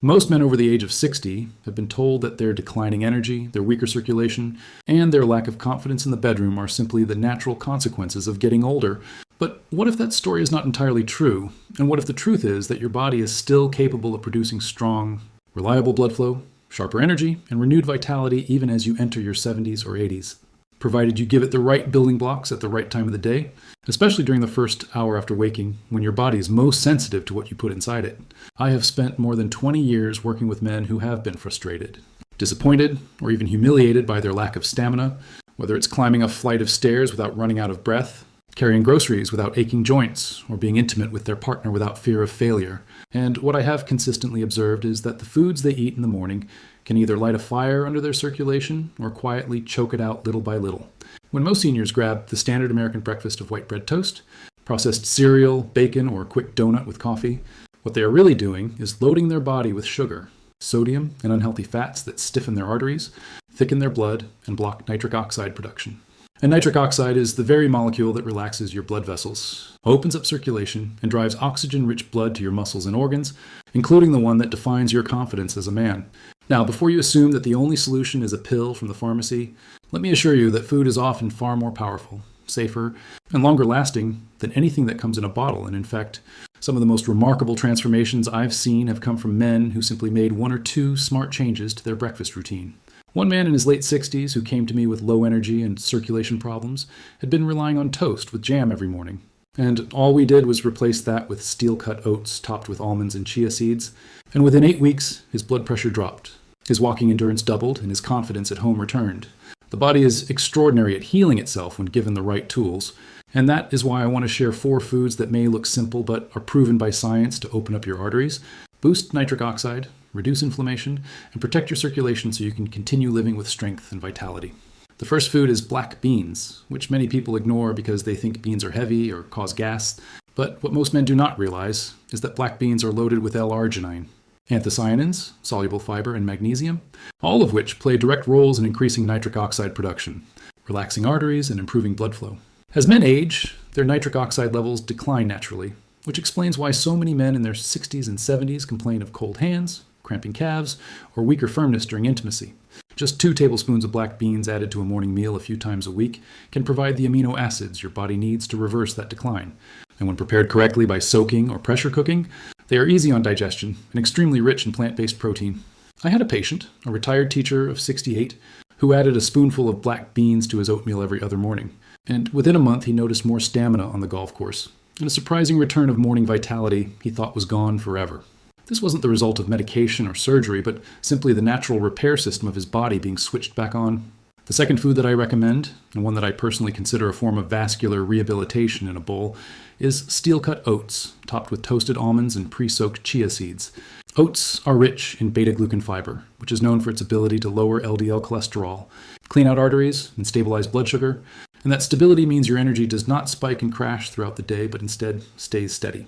Most men over the age of 60 have been told that their declining energy, their weaker circulation, and their lack of confidence in the bedroom are simply the natural consequences of getting older. But what if that story is not entirely true? And what if the truth is that your body is still capable of producing strong, reliable blood flow, sharper energy, and renewed vitality even as you enter your 70s or 80s? Provided you give it the right building blocks at the right time of the day, especially during the first hour after waking, when your body is most sensitive to what you put inside it. I have spent more than 20 years working with men who have been frustrated, disappointed, or even humiliated by their lack of stamina, whether it's climbing a flight of stairs without running out of breath, carrying groceries without aching joints, or being intimate with their partner without fear of failure. And what I have consistently observed is that the foods they eat in the morning can either light a fire under their circulation or quietly choke it out little by little. When most seniors grab the standard American breakfast of white bread toast, processed cereal, bacon, or a quick donut with coffee, what they are really doing is loading their body with sugar, sodium, and unhealthy fats that stiffen their arteries, thicken their blood, and block nitric oxide production. And nitric oxide is the very molecule that relaxes your blood vessels, opens up circulation, and drives oxygen-rich blood to your muscles and organs, including the one that defines your confidence as a man. Now, before you assume that the only solution is a pill from the pharmacy, let me assure you that food is often far more powerful, safer, and longer lasting than anything that comes in a bottle. And in fact, some of the most remarkable transformations I've seen have come from men who simply made one or two smart changes to their breakfast routine. One man in his late 60s who came to me with low energy and circulation problems had been relying on toast with jam every morning. And all we did was replace that with steel-cut oats topped with almonds and chia seeds. And within 8 weeks, his blood pressure dropped. His walking endurance doubled and his confidence at home returned. The body is extraordinary at healing itself when given the right tools. And that is why I want to share 4 foods that may look simple but are proven by science to open up your arteries, boost nitric oxide, reduce inflammation, and protect your circulation so you can continue living with strength and vitality. The first food is black beans, which many people ignore because they think beans are heavy or cause gas. But what most men do not realize is that black beans are loaded with L-arginine, anthocyanins, soluble fiber, and magnesium, all of which play direct roles in increasing nitric oxide production, relaxing arteries, and improving blood flow. As men age, their nitric oxide levels decline naturally, which explains why so many men in their 60s and 70s complain of cold hands, cramping calves, or weaker firmness during intimacy. Just 2 tablespoons of black beans added to a morning meal a few times a week can provide the amino acids your body needs to reverse that decline. And when prepared correctly by soaking or pressure cooking, they are easy on digestion and extremely rich in plant-based protein. I had a patient, a retired teacher of 68, who added a spoonful of black beans to his oatmeal every other morning. And within a month, he noticed more stamina on the golf course, and a surprising return of morning vitality he thought was gone forever. This wasn't the result of medication or surgery, but simply the natural repair system of his body being switched back on. The second food that I recommend, and one that I personally consider a form of vascular rehabilitation in a bowl, is steel-cut oats, topped with toasted almonds and pre-soaked chia seeds. Oats are rich in beta-glucan fiber, which is known for its ability to lower LDL cholesterol, clean out arteries, and stabilize blood sugar. And that stability means your energy does not spike and crash throughout the day, but instead stays steady.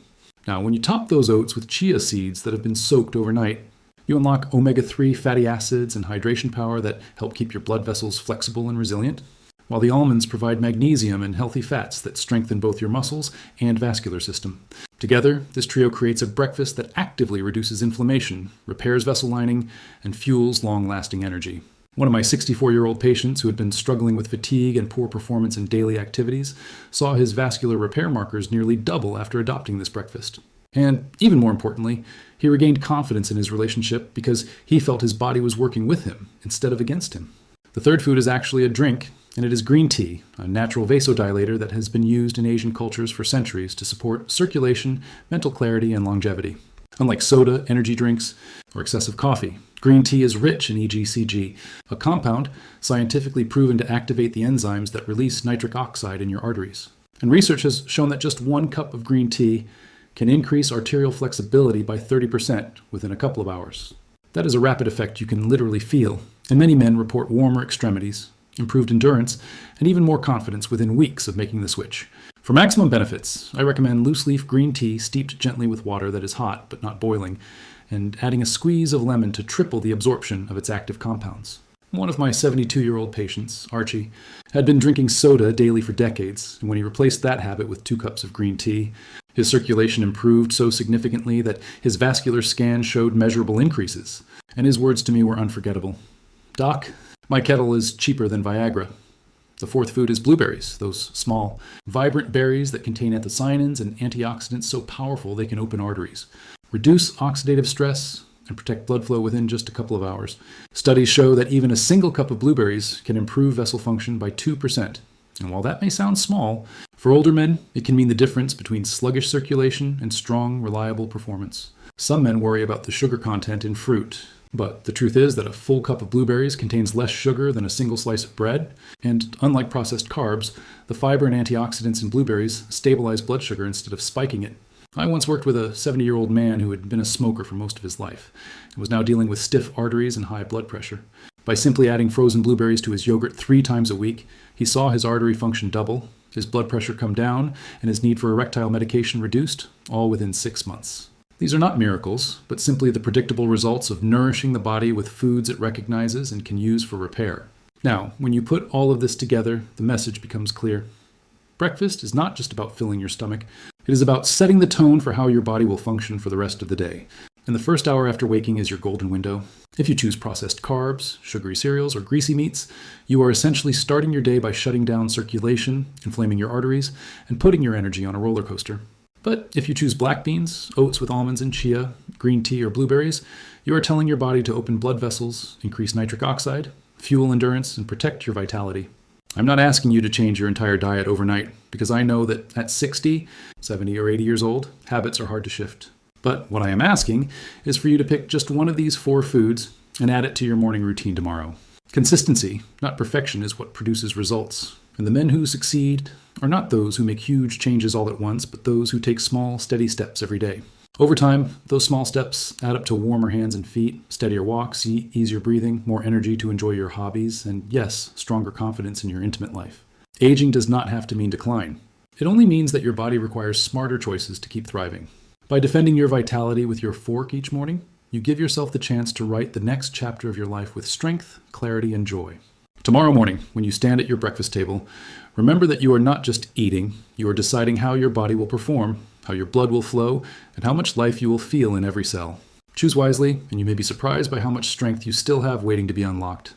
Now, when you top those oats with chia seeds that have been soaked overnight, you unlock omega-3 fatty acids and hydration power that help keep your blood vessels flexible and resilient, while the almonds provide magnesium and healthy fats that strengthen both your muscles and vascular system. Together, this trio creates a breakfast that actively reduces inflammation, repairs vessel lining, and fuels long-lasting energy. One of my 64-year-old patients who had been struggling with fatigue and poor performance in daily activities saw his vascular repair markers nearly double after adopting this breakfast. And even more importantly, he regained confidence in his relationship because he felt his body was working with him instead of against him. The third food is actually a drink, and it is green tea, a natural vasodilator that has been used in Asian cultures for centuries to support circulation, mental clarity, and longevity. Unlike soda, energy drinks, or excessive coffee, green tea is rich in EGCG, a compound scientifically proven to activate the enzymes that release nitric oxide in your arteries. And research has shown that just 1 cup of green tea can increase arterial flexibility by 30% within a couple of hours. That is a rapid effect you can literally feel, and many men report warmer extremities, improved endurance, and even more confidence within weeks of making the switch. For maximum benefits, I recommend loose-leaf green tea steeped gently with water that is hot but not boiling, and adding a squeeze of lemon to triple the absorption of its active compounds. One of my 72-year-old patients, Archie, had been drinking soda daily for decades, and when he replaced that habit with 2 cups of green tea, His circulation improved so significantly that his vascular scan showed measurable increases, and his words to me were unforgettable. "Doc, my kettle is cheaper than Viagra." The fourth food is blueberries, those small, vibrant berries that contain anthocyanins and antioxidants so powerful they can open arteries, reduce oxidative stress, and protect blood flow within just a couple of hours. Studies show that even a single cup of blueberries can improve vessel function by 2%. And while that may sound small, for older men, it can mean the difference between sluggish circulation and strong, reliable performance. Some men worry about the sugar content in fruit, but the truth is that a full cup of blueberries contains less sugar than a single slice of bread, and unlike processed carbs, the fiber and antioxidants in blueberries stabilize blood sugar instead of spiking it. I once worked with a 70-year-old man who had been a smoker for most of his life and was now dealing with stiff arteries and high blood pressure. By simply adding frozen blueberries to his yogurt 3 times a week, he saw his artery function double, his blood pressure come down, and his need for erectile medication reduced, all within 6 months. These are not miracles, but simply the predictable results of nourishing the body with foods it recognizes and can use for repair. Now, when you put all of this together, the message becomes clear. Breakfast is not just about filling your stomach. It is about setting the tone for how your body will function for the rest of the day. And the first hour after waking is your golden window. If you choose processed carbs, sugary cereals, or greasy meats, you are essentially starting your day by shutting down circulation, inflaming your arteries, and putting your energy on a roller coaster. But if you choose black beans, oats with almonds and chia, green tea, or blueberries, you are telling your body to open blood vessels, increase nitric oxide, fuel endurance, and protect your vitality. I'm not asking you to change your entire diet overnight, because I know that at 60, 70, or 80 years old, habits are hard to shift. But what I am asking is for you to pick just one of these 4 foods and add it to your morning routine tomorrow. Consistency, not perfection, is what produces results. And the men who succeed are not those who make huge changes all at once, but those who take small, steady steps every day. Over time, those small steps add up to warmer hands and feet, steadier walks, easier breathing, more energy to enjoy your hobbies, and yes, stronger confidence in your intimate life. Aging does not have to mean decline. It only means that your body requires smarter choices to keep thriving. By defending your vitality with your fork each morning, you give yourself the chance to write the next chapter of your life with strength, clarity, and joy. Tomorrow morning, when you stand at your breakfast table, remember that you are not just eating, you are deciding how your body will perform, how your blood will flow, and how much life you will feel in every cell. Choose wisely, and you may be surprised by how much strength you still have waiting to be unlocked.